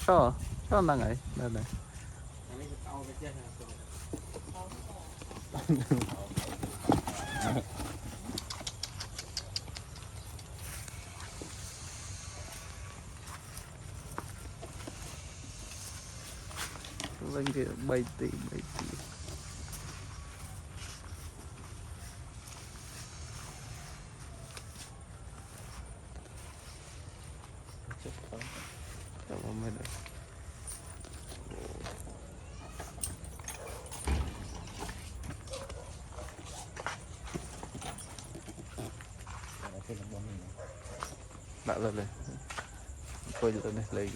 cho năng ấy đây này lên kia bay tì Chào mừng được đã lên đây coi cho tôi này lấy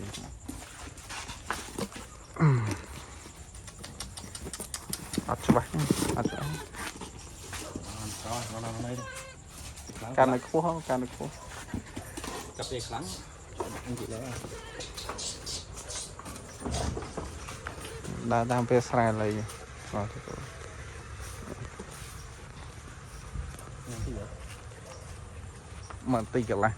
ắt cho bác ắt can này khô không can này khô cà phê kháng anh chị lấy đã đang về sài lấy rồi mà tì cả lại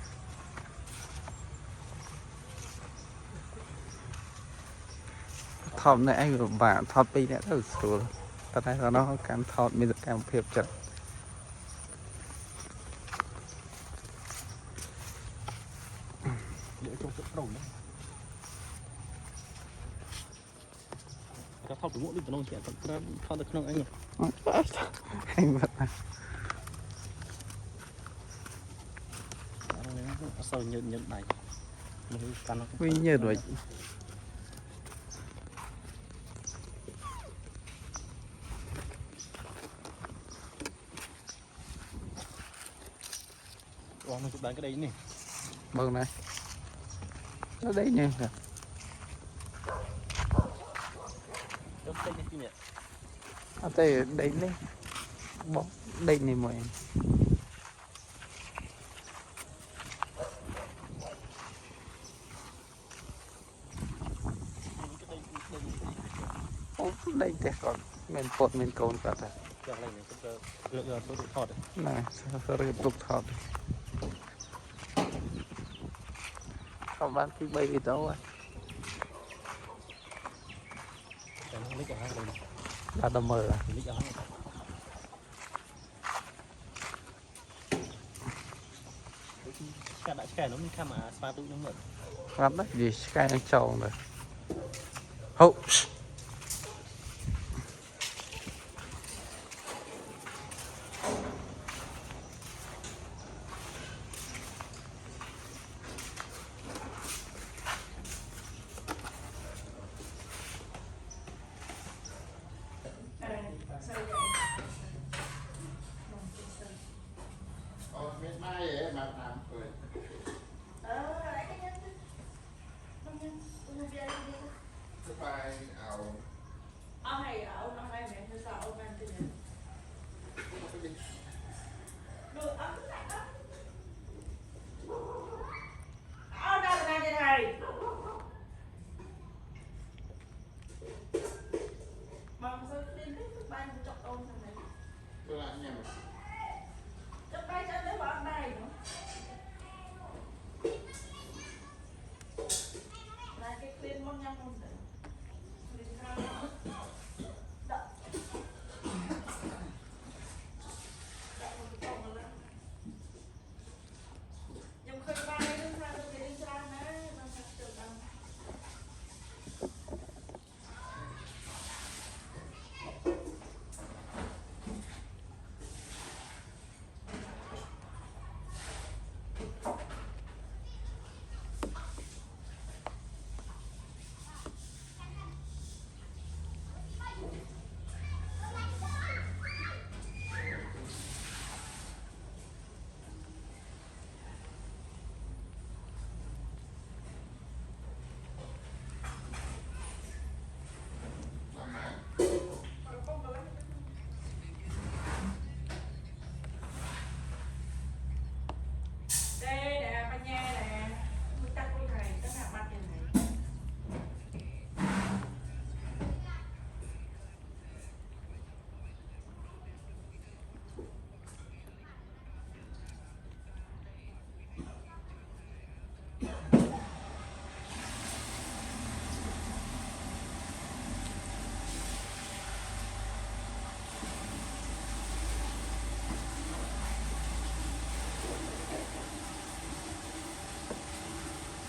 thọt này anh bạn thọt pi này rất sủa ta thấy nó can thọt mình được can phep chặt để trong cái đầu đấy các thọt của mũi đi vào nó sẽ thọt được không anh nhỉ anh vật này sao nhận này quy nhớ rồi nó chụp đánh cái đấy nè bông này nó đấy nha ở đây đây này bóng đây này mọi em đây thì còn men phốt men cồn cả rồi này sao rồi tục thọt không bán cái bay đi đâu à đã đâm mờ à cái nó tham à spa tụi nó mượn ngắm đấy gì cái đang trâu rồi hậu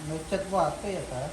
nó chất vọt thế hả?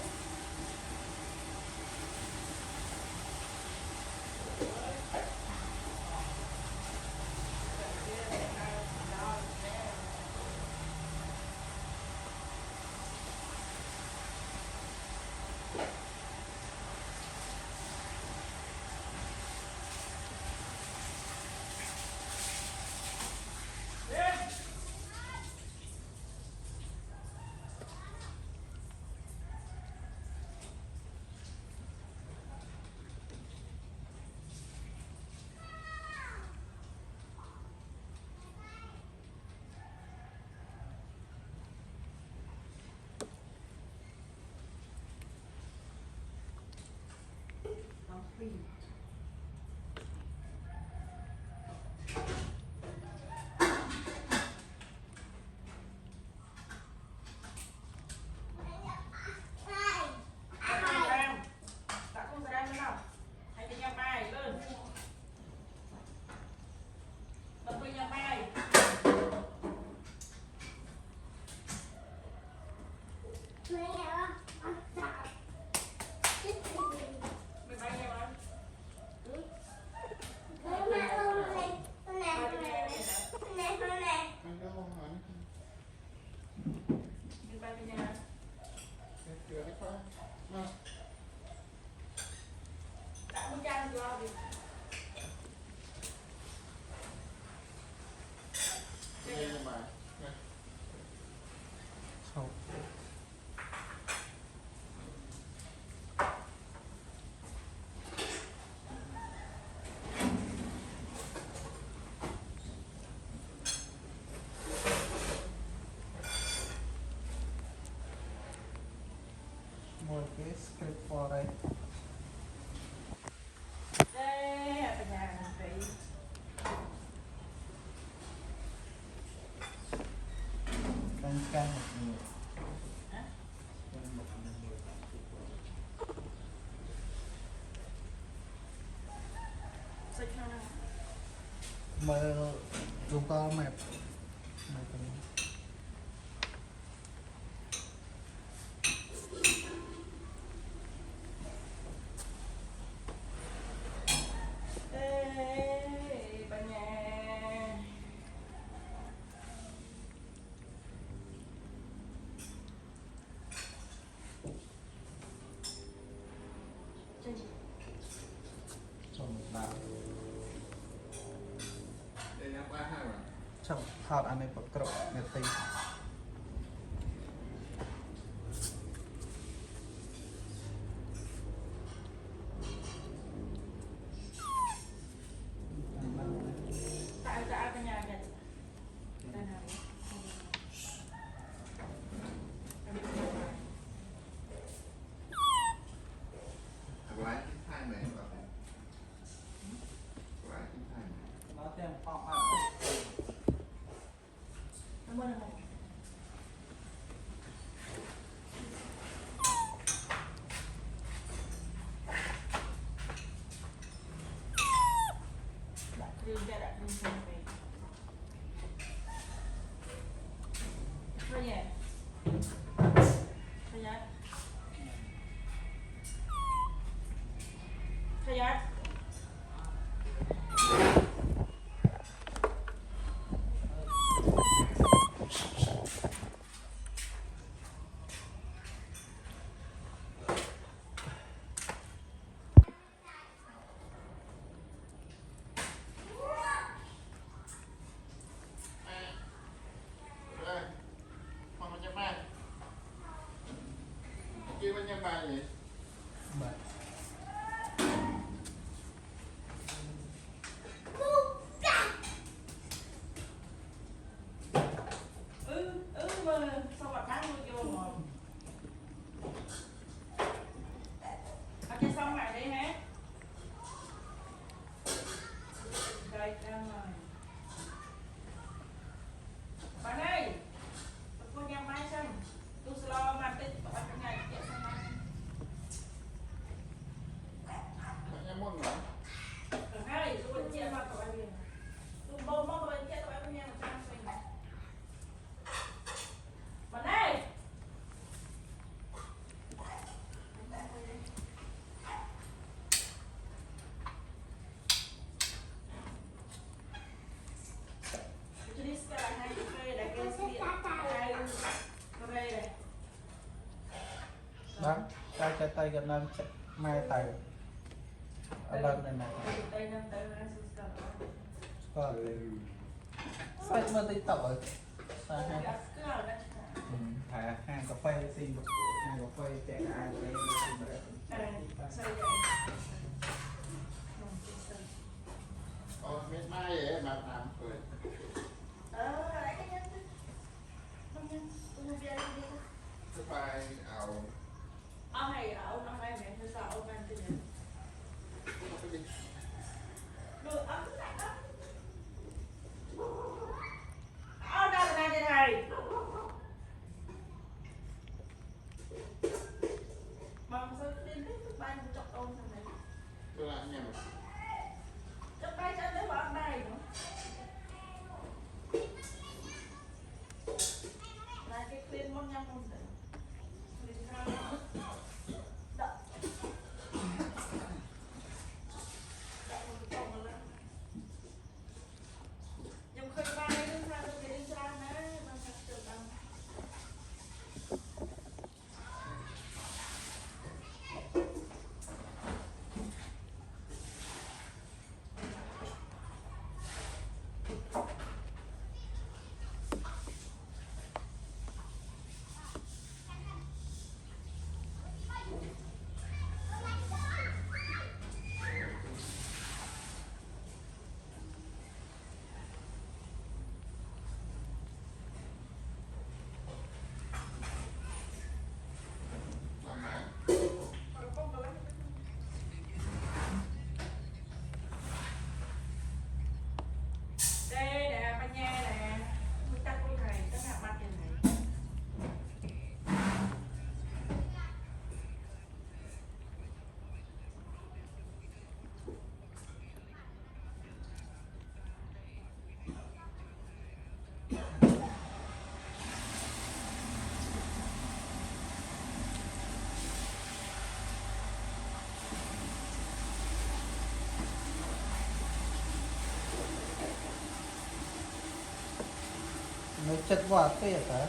Một cái script for đây. Canh một người. Mà dùng to mẹp. Trong thọt anh ấy bật cậu nhật tình. Nó thêm phong ạ. Kia bên nhân bài vậy? Bài. Sao mà bán vô rồi. Ở trên xong lại đi hả? Đây ra rồi. Bạn ơi, cô nhắm máy xem. Tôi sẽ lo mà tích ở trong này chạy xong này. đó trái tay gần năm mai tay ở lần này này Đây năm tới là sưu tập. có sai mà tí tội sai hai Cứ ở đây. thả hàng cà phê xin hàng cà phê chạy ai đấy Sao vậy? Biết mai vậy mà làm cười. Lại cái nhân. Không nhân. Tôi không biết đi. Cái bài ảo. Ông này ông này mẹ tôi sợ ông ăn cái gì? Được ông cứ lại đó. Ông đâu là này thầy? Mong sao đến lúc bay một chọc ôm thằng này. Tôi làm nhầm. Chọc bay cho đến bọn này nữa. Là cái khuyên mong nhau không thể. Khuyên sao đó. Đợi. Đợi một cái cổng là nhưng khuyên bay đến sao tôi đi ra nữa. Nó thật sự bằng. Đây nè, ba nha nè. Tôi tắt cái này, cái nào bắt cái này. nó chất quá thế hả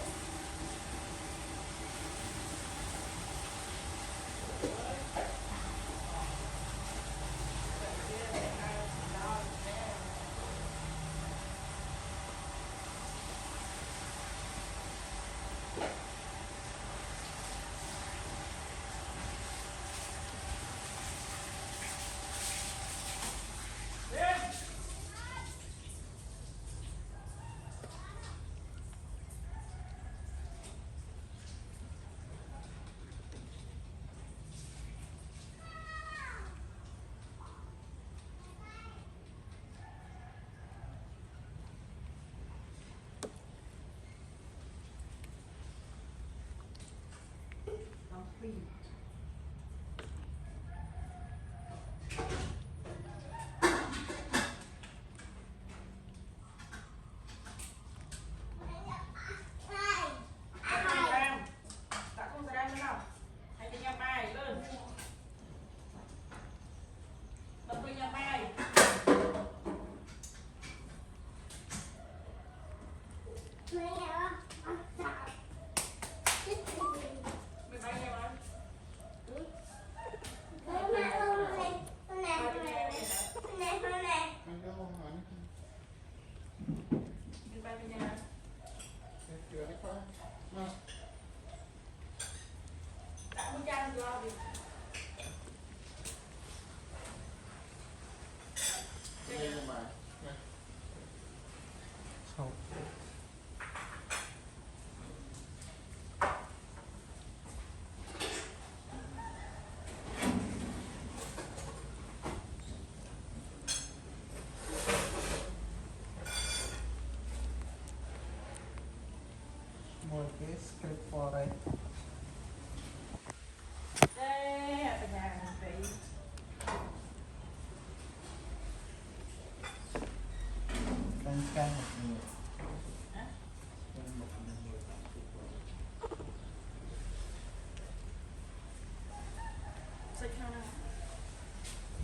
Không phi. Đã không ra đây nào. Hãy đi nhà bài lên. Bật đi nhà bài. Mày bay nhà bài. Anh có không hỏi Mày bay về nhà. chưa đấy quá. Mà Đã muốn ra được lo đi. đây là bài. không một cái script for đây Đây, ở nhà mình canh canh một người Hả? canh một người xịt không nào.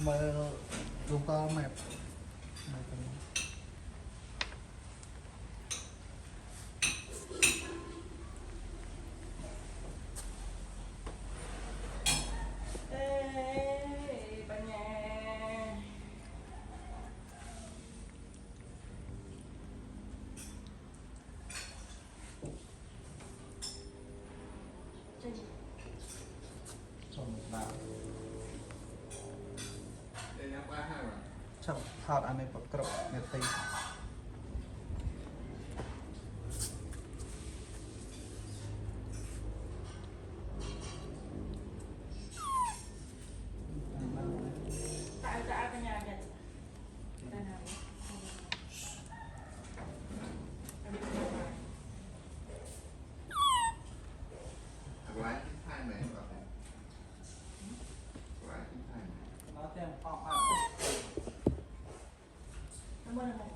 mà dùng to mẹp បាទ để nhắc ba hai mà ឆាប់ថតអានេះប្រគ្រប់នាទី tại tại cái nhà Nhật đây nào lái cái thai mẹ vào lái cái thai mẹ nó thêm phong ạ cảm ơn thầy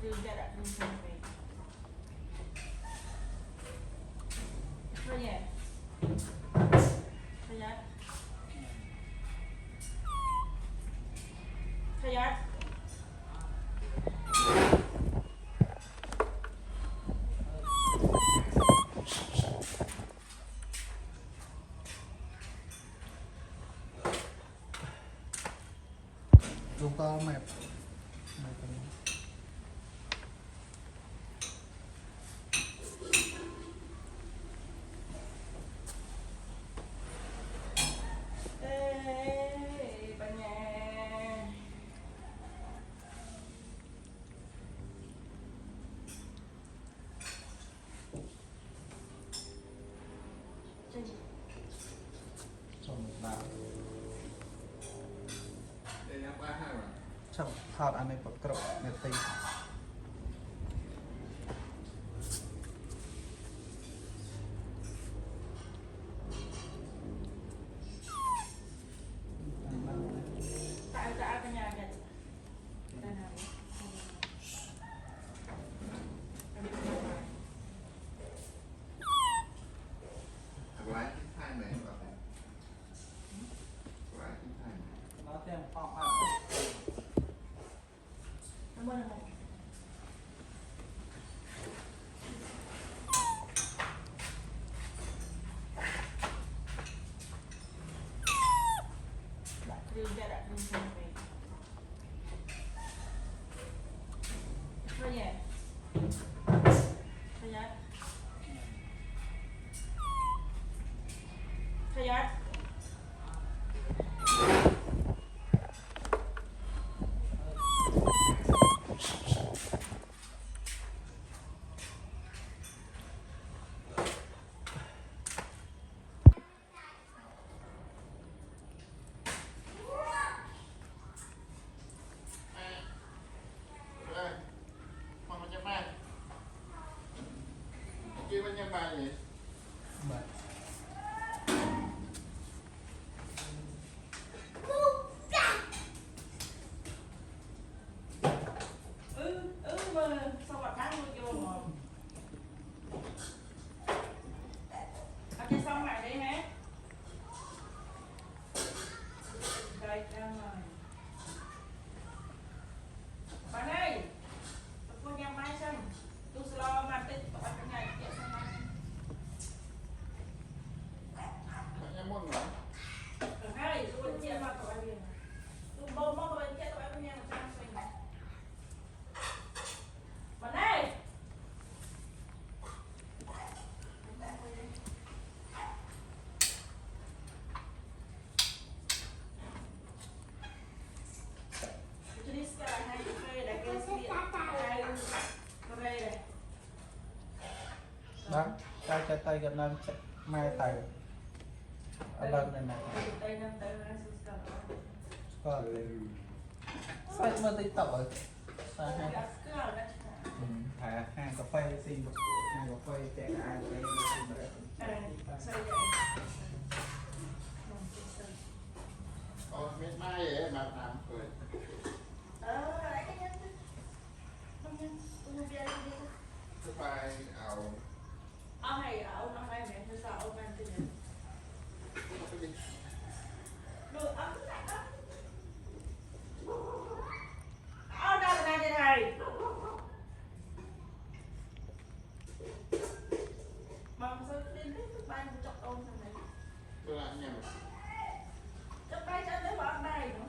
đưa ra đặt đưa ra về thôi nhỉ thôi nhá thôi nhá Google Map ê bà nhà Chơi gì? trong đảo để nhắc ba hai mà ឆាប់ថតអានេះប្រគ្រប់នាទី tại tại cái nhà Nhật đây nào lái cái thai mẹ vào lái cái thai mẹ nó thêm phong ạ cảm ơn thầy đưa ra đặt đưa ra về thôi nhỉ thôi nhá thôi nhá đây mà nhắc ba kia bên nhắc ba gì បាទ mà sao mà bán luôn vô mà ăn cho xong lại đi hả đây đang rồi bạn ơi cô nhà mai xong tôi sẽ lo mà tích tỏi cái này chuyện xong rồi bạn nhắc môn mà hai tôi chia mặt tỏi liền tôi bông bông rồi chia tỏi với nhau một trăm xuyên bạn ơi Jadi sekarang hai phê đã gây sự hai phê này បាទតែចិត្តទៅក៏នៅម៉ែទៅឥឡូវនេះណា đây năm tới là sự sợ ស្គាល់ទេសាច់មើលតិចតើសាហា đã sợ đã ថាហាងកាហ្វេស៊ីហាងកាហ្វេចែកអាយទៅស៊ីម្ដង sợ vậy còn miếng mai vậy mà làm cười đấy cái nhân không nhân tôi không biết đi cái bài ảo ông này ông này mẹ tôi sợ ông ăn cái gì cái gì đồ ấm lại ấm ông đâu là này này mà sao đến cái bay một chọc ôm thằng này tôi làm nhầm chọc bay cho tới bọn này nữa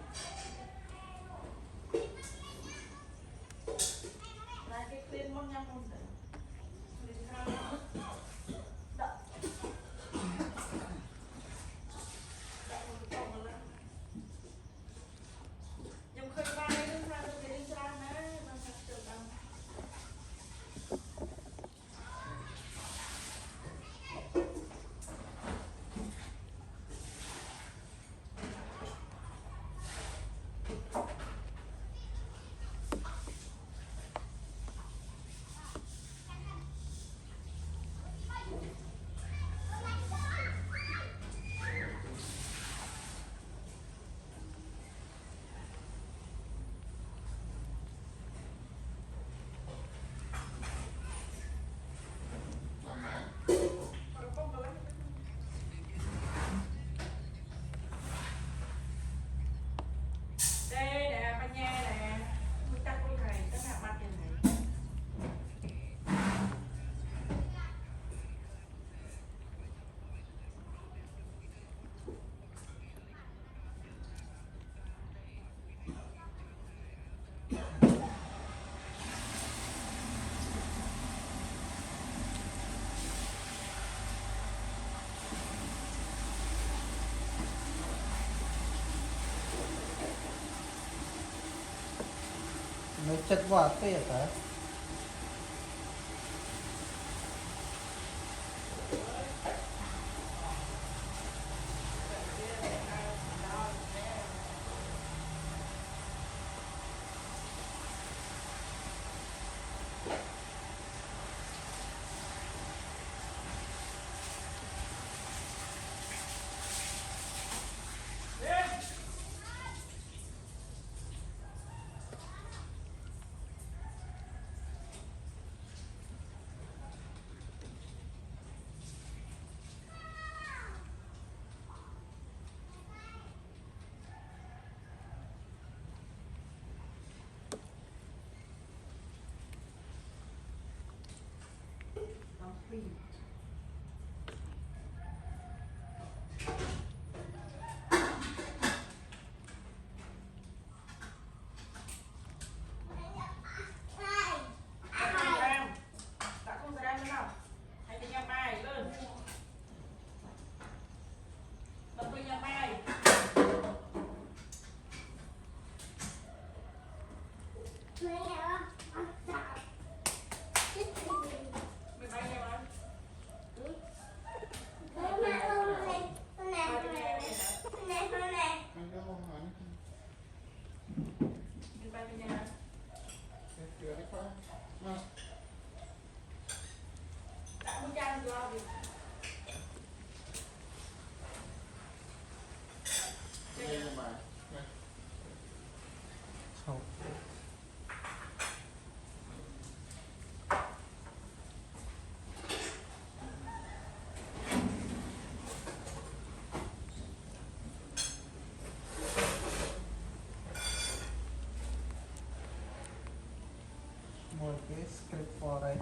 nó chất quả tiệt hả một cái script for đây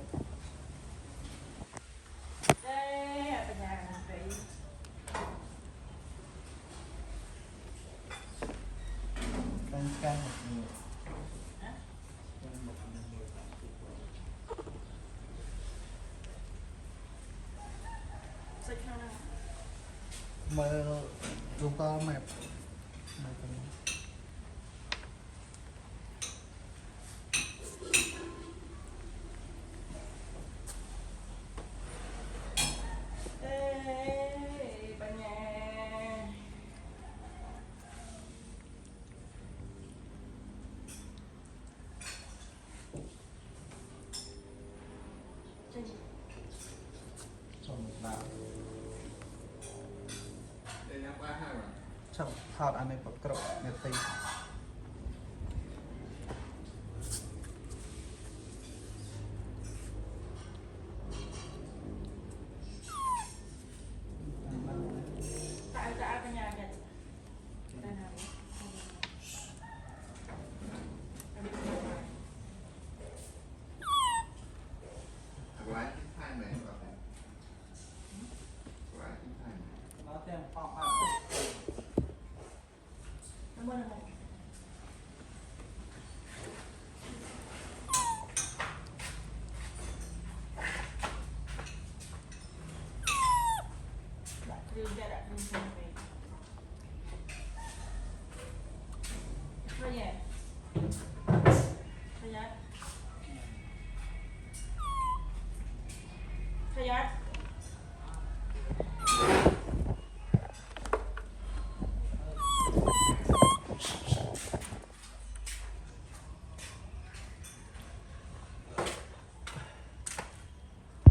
canh một người mơ dùng to mẹp chẳng thọt anh ấy bật cậu nhật tinh nó thêm phong ăn Khayat.